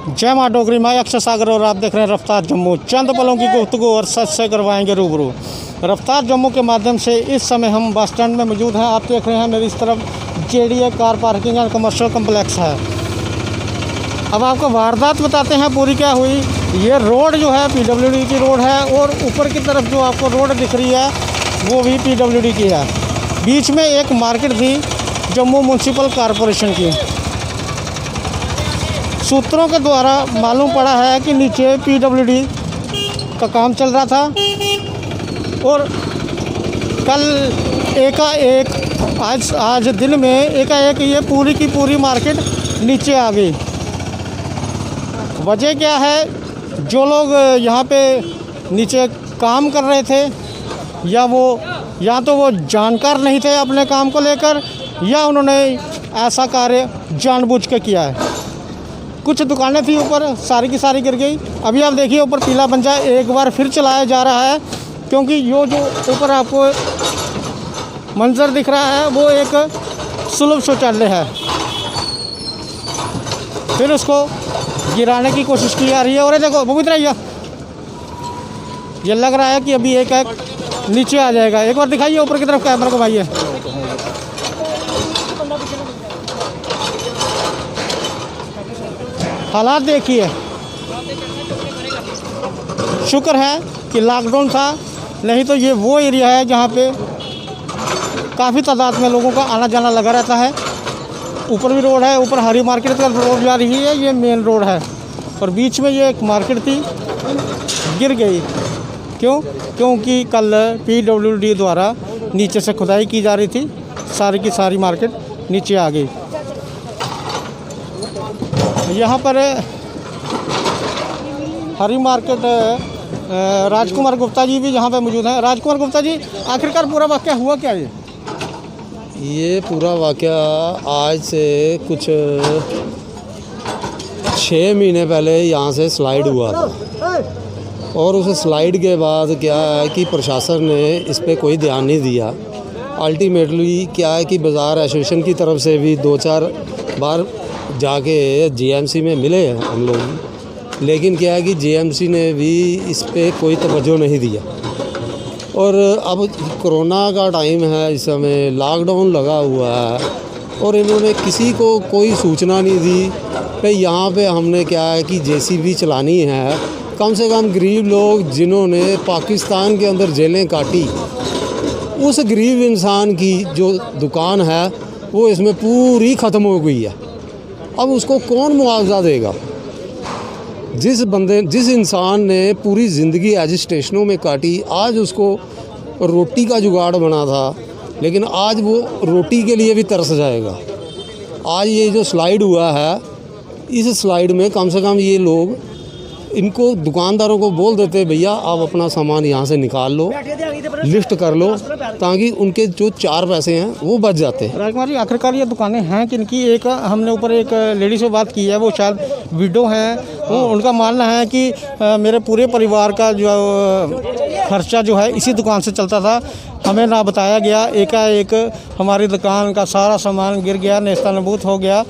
जय माँ डोगरी, मैं अक्षय सागर और आप देख रहे हैं रफ्तार जम्मू। चंद पलों की गुफ्तगू और सच से करवाएंगे रूबरू। रफ्तार जम्मू के माध्यम से इस समय हम बस स्टैंड में मौजूद हैं। आप देख रहे हैं मेरी इस तरफ JDA car parking and commercial complex है। अब आपको वारदात बताते हैं पूरी क्या हुई। ये रोड जो है PWD की रोड है और ऊपर की तरफ जो आपको रोड दिख रही है वो भी PWD की है। बीच में एक मार्केट थी जम्मू म्यूनसिपल कॉरपोरेशन की। सूत्रों के द्वारा मालूम पड़ा है कि नीचे PWD का काम चल रहा था और कल एकाएक आज दिन में एकाएक ये पूरी की पूरी मार्केट नीचे आ गई। वजह क्या है, जो लोग यहाँ पे नीचे काम कर रहे थे या तो वो जानकार नहीं थे अपने काम को लेकर, या उन्होंने ऐसा कार्य जानबूझ के किया है। कुछ दुकानें थी ऊपर, सारी की सारी गिर गई। अभी आप देखिए ऊपर पीला पंजा एक बार फिर चलाया जा रहा है, क्योंकि यो जो ऊपर आपको मंजर दिख रहा है वो एक सुलभ शौचालय है। फिर उसको गिराने की कोशिश की जा रही है। और ये देखो वो इतना ये लग रहा है कि अभी एक नीचे आ जाएगा। एक बार दिखाइए ऊपर की तरफ, कैमरा घुमाइए। हालात देखिए। शुक्र है कि लॉकडाउन था, नहीं तो ये वो एरिया है जहाँ पे काफ़ी तादाद में लोगों का आना जाना लगा रहता है। ऊपर भी रोड है, ऊपर हरी मार्केट का रोड जा रही है, ये मेन रोड है। और बीच में ये एक मार्केट थी, गिर गई। क्योंकि कल PWD द्वारा नीचे से खुदाई की जा रही थी, सारी की सारी मार्केट नीचे आ गई। यहाँ पर हरी मार्केट राजकुमार गुप्ता जी भी यहाँ पे मौजूद हैं। राजकुमार गुप्ता जी, आखिरकार पूरा वाक़या हुआ क्या? ये पूरा वाक़या आज से कुछ 6 महीने पहले यहाँ से स्लाइड हुआ था, और उस स्लाइड के बाद क्या है कि प्रशासन ने इस पर कोई ध्यान नहीं दिया। अल्टीमेटली क्या है कि बाज़ार एसोसिएशन की तरफ से भी 2-4 बार जाके GMC में मिले हैं हम लोग, लेकिन क्या है कि GMC ने भी इस पे कोई तवज्जो नहीं दिया। और अब कोरोना का टाइम है, इस समय लॉकडाउन लगा हुआ है, और इन्होंने किसी को कोई सूचना नहीं दी कि यहाँ पे हमने क्या है कि JCB चलानी है। कम से कम गरीब लोग जिन्होंने पाकिस्तान के अंदर जेलें काटी, उस गरीब इंसान की जो दुकान है वो इसमें पूरी ख़त्म हो गई है। अब उसको कौन मुआवजा देगा? जिस इंसान ने पूरी ज़िंदगी एज स्टेशनों में काटी, आज उसको रोटी का जुगाड़ बना था, लेकिन आज वो रोटी के लिए भी तरस जाएगा। आज ये जो स्लाइड हुआ है, इस स्लाइड में कम से कम ये लोग इनको दुकानदारों को बोल देते, भैया आप अपना सामान यहाँ से निकाल लो, लिफ्ट कर लो, ताकि उनके जो 4 पैसे हैं वो बच जाते हैं। राजकुमार जी, आखिरकार ये दुकानें हैं किनकी? एक हमने ऊपर एक लेडी से बात की है, वो शायद विडो हैं। वो उनका मानना है कि मेरे पूरे परिवार का जो खर्चा जो है इसी दुकान से चलता था। हमें ना बताया गया, एकाएक हमारी दुकान का सारा सामान गिर गया, नेस्तनाबूद हो गया।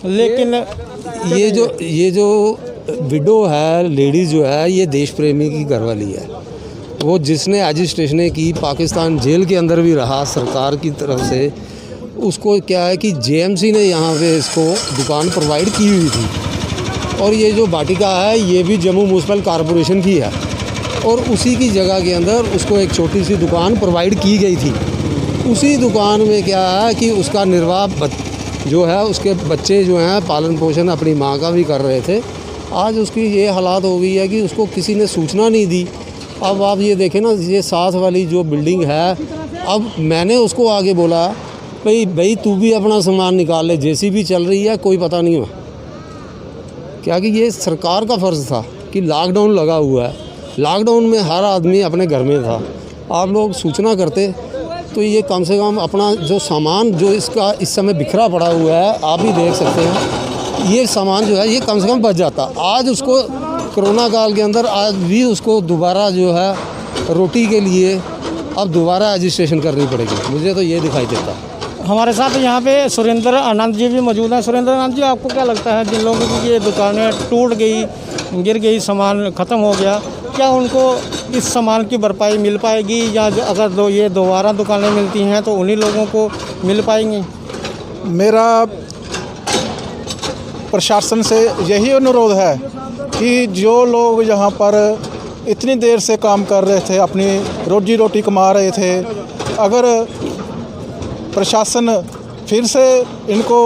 लेकिन ये जो विडो है, लेडीज़ जो है, ये देश प्रेमी की घरवाली है। वो जिसने एजिटेशन की पाकिस्तान जेल के अंदर भी रहा सरकार की तरफ से, उसको क्या है कि JMC ने यहाँ पे इसको दुकान प्रोवाइड की हुई थी। और ये जो वाटिका है ये भी जम्मू म्यूनसिपल कॉरपोरेशन की है, और उसी की जगह के अंदर उसको एक छोटी सी दुकान प्रोवाइड की गई थी। उसी दुकान में क्या है कि उसका निर्वाह जो है, उसके बच्चे जो हैं पालन पोषण अपनी माँ का भी कर रहे थे। आज उसकी ये हालात हो गई है कि उसको किसी ने सूचना नहीं दी। अब आप ये देखें ना, ये साथ वाली जो बिल्डिंग है, अब मैंने उसको आगे बोला भाई तू भी अपना सामान निकाल ले, JCB चल रही है, कोई पता नहीं हुआ क्या कि ये सरकार का फ़र्ज़ था कि लॉकडाउन लगा हुआ है। लॉकडाउन में हर आदमी अपने घर में था। आप लोग सूचना करते तो ये कम से कम अपना जो सामान जो इसका इस समय बिखरा पड़ा हुआ है, आप ही देख सकते हैं, ये सामान जो है ये कम से कम बच जाता। आज उसको कोरोना काल के अंदर आज भी उसको दोबारा जो है रोटी के लिए अब दोबारा रजिस्ट्रेशन करनी पड़ेगी। मुझे तो ये दिखाई देता। हमारे साथ यहाँ पे सुरेंद्र आनंद जी भी मौजूद हैं। सुरेंद्र आनंद जी, आपको क्या लगता है जिन लोगों की ये दुकानें टूट गई, गिर गई, सामान ख़त्म हो गया, क्या उनको इस सामान की भरपाई मिल पाएगी, या अगर ये दोबारा दुकानें मिलती हैं तो उन्हीं लोगों को मिल पाएंगी? मेरा प्रशासन से यही अनुरोध है कि जो लोग यहाँ पर इतनी देर से काम कर रहे थे, अपनी रोजी रोटी कमा रहे थे, अगर प्रशासन फिर से इनको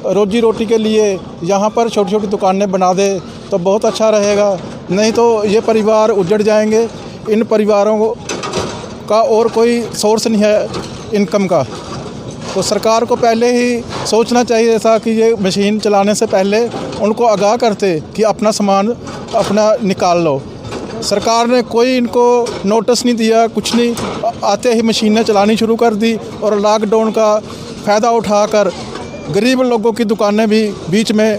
रोजी रोटी के लिए यहाँ पर छोटी छोटी दुकानें बना दे तो बहुत अच्छा रहेगा। नहीं तो ये परिवार उजड़ जाएंगे। इन परिवारों का और कोई सोर्स नहीं है इनकम का। तो सरकार को पहले ही सोचना चाहिए था कि ये मशीन चलाने से पहले उनको आगाह करते कि अपना सामान अपना निकाल लो। सरकार ने कोई इनको नोटिस नहीं दिया, कुछ नहीं, आते ही मशीनें चलानी शुरू कर दी और लॉकडाउन का फ़ायदा उठाकर गरीब लोगों की दुकानें भी बीच में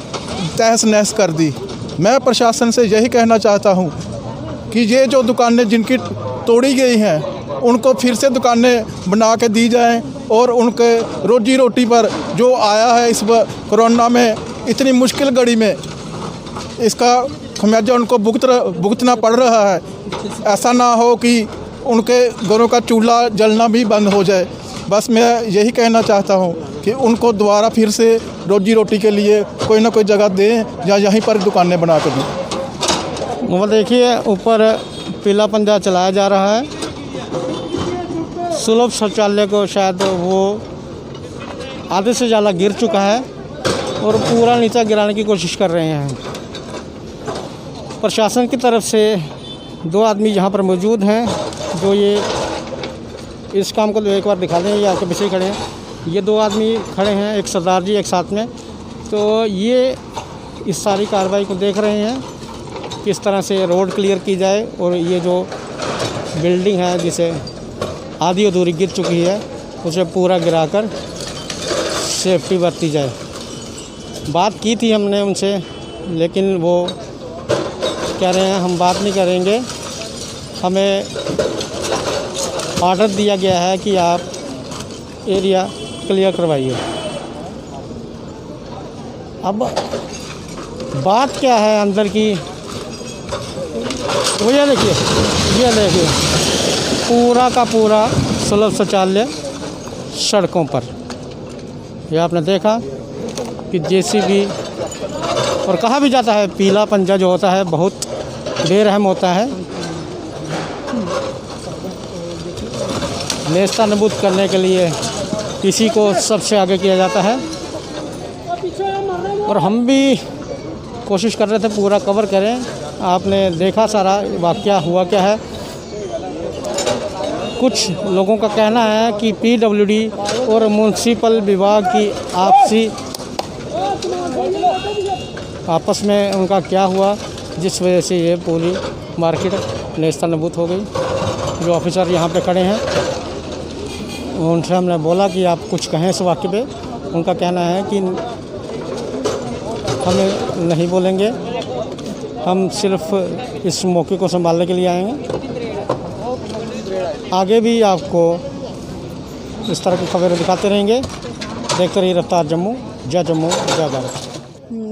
तहस नहस कर दी। मैं प्रशासन से यही कहना चाहता हूँ कि ये जो दुकानें जिनकी तोड़ी गई हैं उनको फिर से दुकानें बना के दी जाएं और उनके रोजी रोटी पर जो आया है इस कोरोना में, इतनी मुश्किल घड़ी में, इसका खमियाजा उनको भुगतना पड़ रहा है। ऐसा ना हो कि उनके घरों का चूल्हा जलना भी बंद हो जाए। बस मैं यही कहना चाहता हूँ कि उनको दोबारा फिर से रोजी रोटी के लिए कोई ना कोई जगह दें या यहीं पर दुकानें बना कर दें। वो देखिए, ऊपर पीला पंजा चलाया जा रहा है। सुलभ शौचालय को शायद वो आधे से ज़्यादा गिर चुका है और पूरा नीचे गिराने की कोशिश कर रहे हैं। प्रशासन की तरफ से 2 आदमी यहाँ पर मौजूद हैं जो ये इस काम को एक बार दिखा दें। ये आपके पीछे खड़े हैं, ये 2 आदमी खड़े हैं, एक सरदार जी एक साथ में। तो ये इस सारी कार्रवाई को देख रहे हैं, किस तरह से रोड क्लियर की जाए और ये जो बिल्डिंग है जिसे आधी अधूरी गिर चुकी है उसे पूरा गिराकर सेफ्टी बरती जाए। बात की थी हमने उनसे, लेकिन वो कह रहे हैं हम बात नहीं करेंगे, हमें ऑर्डर दिया गया है कि आप एरिया क्लियर करवाइए। अब बात क्या है अंदर की, वो ये देखिए पूरा का पूरा सुलभ शौचालय सड़कों पर। ये आपने देखा कि जेसीबी, और कहा भी जाता है पीला पंजा जो होता है बहुत बेरहम होता है, नेस्ता नबूद करने के लिए किसी को सबसे आगे किया जाता है। और हम भी कोशिश कर रहे थे पूरा कवर करें। आपने देखा सारा वाक़या हुआ क्या है। कुछ लोगों का कहना है कि पीडब्ल्यूडी और म्युनिसिपल विभाग की आपस में उनका क्या हुआ, जिस वजह से ये पूरी मार्केट नेस्ता नबूद हो गई। जो ऑफिसर यहाँ पे खड़े हैं उनसे हमने बोला कि आप कुछ कहें इस वाक़े पे। उनका कहना है कि हमें नहीं बोलेंगे, हम सिर्फ इस मौके को संभालने के लिए आएंगे। आगे भी आपको इस तरह की खबरें दिखाते रहेंगे। देखते रहिए रफ्तार जम्मू, जय भारत।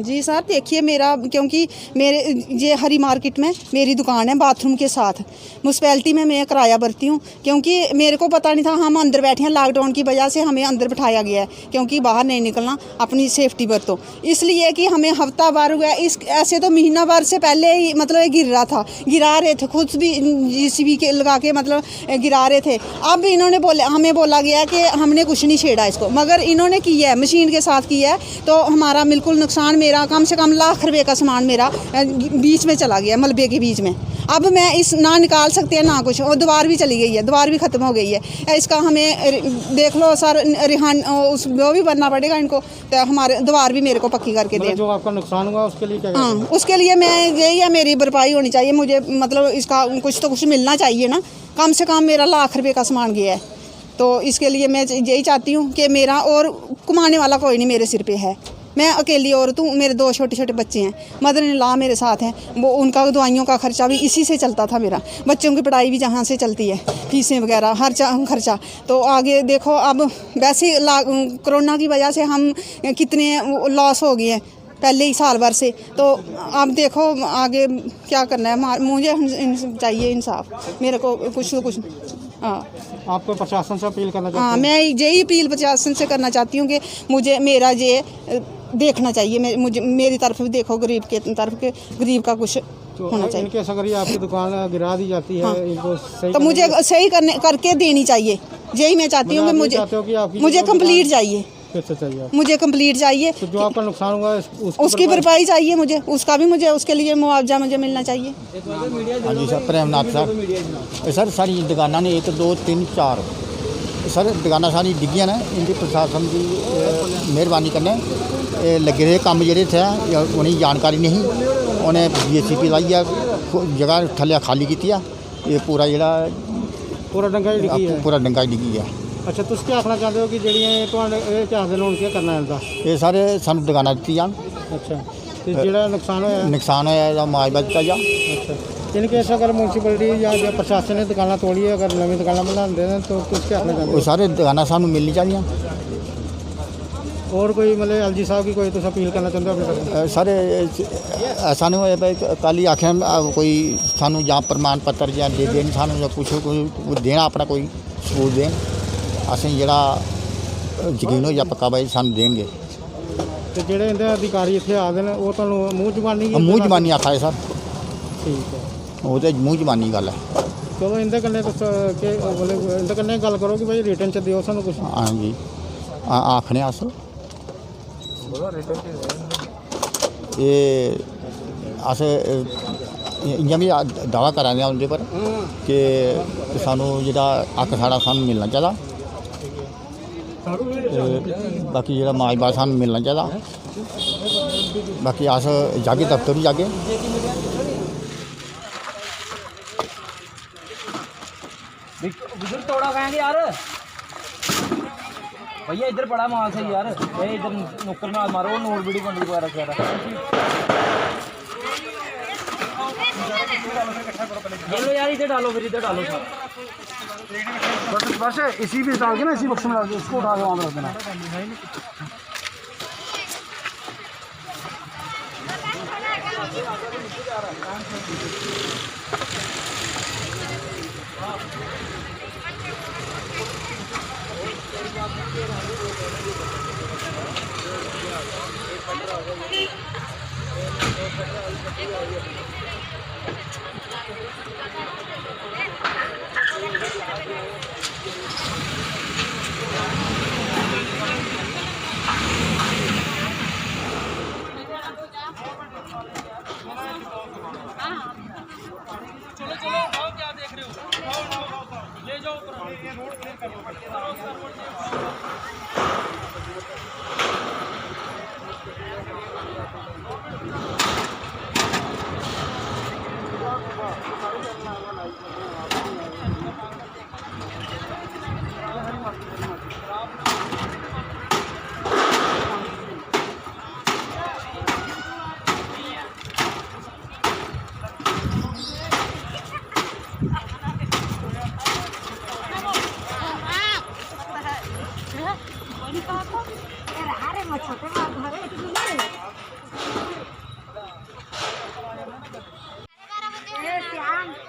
जी सर, देखिए मेरा, क्योंकि मेरे ये हरी मार्केट में मेरी दुकान है बाथरूम के साथ। म्यूनसिपैलिटी में मैं किराया भरती हूँ, क्योंकि मेरे को पता नहीं था, हम अंदर बैठे हैं, लॉकडाउन की वजह से हमें अंदर बिठाया गया है, क्योंकि बाहर नहीं निकलना, अपनी सेफ्टी बरतो। इसलिए कि हमें हफ्ता भर हुआ, इस ऐसे तो महीना भर से पहले ही मतलब ये गिर रहा था, गिरा रहे थे खुद भी JCB के लगा के, मतलब गिरा रहे थे। अब इन्होंने हमें बोला गया कि हमने कुछ नहीं छेड़ा इसको, मगर इन्होंने किया है, मशीन के साथ किया है। तो हमारा बिल्कुल नुकसान, मेरा कम से कम लाख रुपए का सामान मेरा बीच में चला गया, मलबे के बीच में। अब मैं इस ना निकाल सकते हैं ना कुछ, और दीवार भी चली गई है, दीवार भी ख़त्म हो गई है। इसका हमें देख लो सर, रिहान उस वो भी बनना पड़ेगा इनको, तो हमारे दीवार भी मेरे को पक्की करके दें। जो आपका नुकसान हुआ उसके लिए क्या? हाँ, उसके लिए मैं यही है, मेरी भरपाई होनी चाहिए मुझे, मतलब इसका कुछ तो कुछ मिलना चाहिए ना। कम से कम मेरा लाख रुपये का सामान गया है, तो इसके लिए मैं यही चाहती हूँ कि मेरा, और कमाने वाला कोई नहीं मेरे सिर पे है, मैं अकेली औरत हूँ, मेरे 2 छोटे छोटे बच्चे हैं, मदर इन लॉ मेरे साथ हैं, वो उनका दवाइयों का खर्चा भी इसी से चलता था मेरा, बच्चों की पढ़ाई भी जहाँ से चलती है, फीसें वगैरह हर खर्चा। तो आगे देखो अब वैसे कोरोना की वजह से हम कितने लॉस हो गए हैं पहले ही साल भर से। तो अब देखो आगे क्या करना है, मुझे चाहिए इंसाफ, मेरे को कुछ तो कुछ। हाँ, आपको प्रशासन से अपील करना चाहते हाँ, हैं? मैं यही अपील प्रशासन से करना चाहती हूँ कि मुझे मेरा ये देखना चाहिए, मुझे मेरी तरफ भी देखो, गरीब के तरफ के गरीब का कुछ तो होना चाहिए। इनके अगर ये आपकी दुकान गिरा दी जाती है, हाँ। इनको सही तो मुझे सही करके देनी चाहिए, यही मैं चाहती हूँ कि मतलब आप ये चाहते हो कि आपकी मुझे जो कंप्लीट दुकान- चाहिए, फिर से चाहिए आपको? मुझे कंप्लीट चाहिए। तो जो आपका नुकसान हुआ है उसकी भरपाई चाहिए मुझे, उसका भी मुझे, उसके लिए मुआवजा मुझे मिलना चाहिए। हाँ जी सर, प्रेमनाथ सर। सर सारी दुकाना ने 1 2 3 4 सर दुकाना सारी डिग्गियां ने, इनकी प्रशासन की मेहरबानी कन्नै लगे रहे कम्म जेह्ड़े थे उन्हें जानकारी नहीं, उन्हें JCB लाइया जगह थल्ले खाली की, ये पूरा जेह्ड़ा पूरा डंगा ही डिगी है। पूरा डंगा डिग्गी गया। अच्छा, तुम क्या आखना चाहते हो कि ਜਿਹੜੀਆਂ ਤੁਹਾਡੇ ਇਹ ਚਾਹਦੇ ਨੇ ਹੁਣ ਕੀ ਕਰਨਾ ਇਹਦਾ? ये सारे सानू दुकाना दित्ती जान, अच्छा, ਤੇ ਜਿਹੜਾ ਨੁਕਸਾਨ ਹੋਇਆ? नुकसान होया एह्दा मुआवजा दित्ता जा। अच्छा, इन केस अगर म्यूनसिपलिटी या जो प्रशासन ने दुकाना तोड़ी है, अगर नवी दुकाना बनाते हैं तो कुछ क्या आखना चाहते वो सारे दुकाना सानू मिलनी चाहिए। हो? और कोई मतलब LG साहब की कोई तुम अपील करना चाहते हो अपनी तरफ? सर सानू कल ही आखे कोई सानू या प्रमाण पत्र या दे देन, सानू या कुछ कोई देना अपना कोई सबूत देन, असें जेह्ड़ा यकीन हो जा पक्का भाई सानू देंगे। ਤੇ ਜਿਹੜੇ ਇਹਦੇ ਅਧਿਕਾਰੀ ਇੱਥੇ ਆਦੇ ਨੇ ਉਹ ਤੁਹਾਨੂੰ ਮੂੰਹ ਜ਼ਬਾਨੀ ਮੂੰਹ ਜ਼ਬਾਨੀ ਆਖਾ ਹੈ ਸਰ, ਠੀਕ ਹੈ। ਉਹ ਤੇ ਮੂੰਹ ਜ਼ਬਾਨੀ ਗੱਲ ਹੈ। ਚਲੋ ਇਹਦੇ ਕੰਨੇ ਕੁਛ ਕਿ ਮਤਲਬ ਇਹਦੇ ਕੰਨੇ ਗੱਲ ਕਰੋ ਕਿ ਭਾਈ ਰਿਟਰਨ ਚ ਦਿਓ ਸਾਨੂੰ ਕੁਛ। हाँ जी आखने अस ये अस इ'यां भी दावा करा दे उं'दे पर कि सानू जेह्ड़ा हक साढ़ा सानू मिलना चाहिदा, बाकी जेह्ड़ा मुआवजा सानू मिलना चाहिदा। बाकी अस जागे दफ्तर बी जागे। बुजुर्ग तोड़ा कहेंगे यार, भैया इधर पड़ा माल से यार, ये इधर नुक्कड़ में मारो, नोट बीड़ी बंदी वगैरह। ये लो यार, इधर डालो, फिर इधर डालो सर। बस इसी भी डाल के ना, इसी बक्स में डाल के इसको उठा के वहाँ रख देना।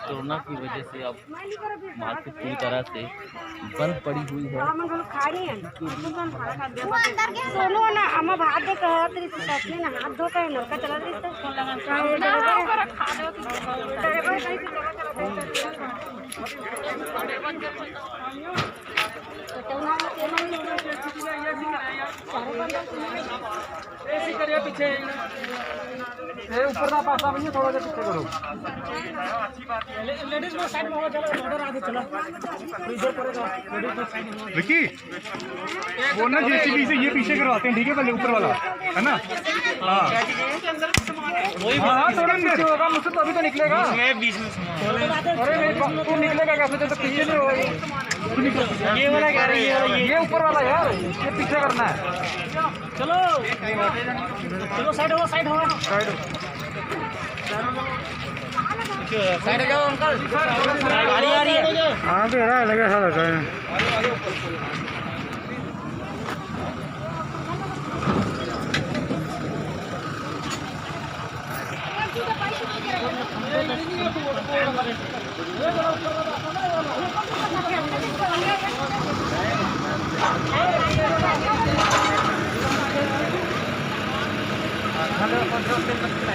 कोरोना की वजह से अब मार्केट पूरी तरह से बंद पड़ी हुई है। सोनो ना अम्मा भात दे कहत रही सच्ची ना हाथ धो के नलका चला रही पीछे ऊपर का पासा भैया थोड़ा सा पीछे करो। लेडीज को साइड में हो, चलो ऑर्डर आगे चलो इधर पड़ेगा। विकी वो ना JCB से ये पीछे करवाते हैं, ठीक है, पहले ऊपर वाला है ना। हाँ हाँ थोड़ा पीछे होगा मुझसे तो अभी तो निकलेगा बीच में अरे नहीं तू निकलेगा कैसे तो पीछे नहीं होगा ये वाला कह रही है ये ऊपर वाला यार ये पीछे करना है चलो चलो साइड हो साइड हो साइड हो जाओ अंकल गाड़ी आ रही है हाँ भी रहा लगा सारा Hello,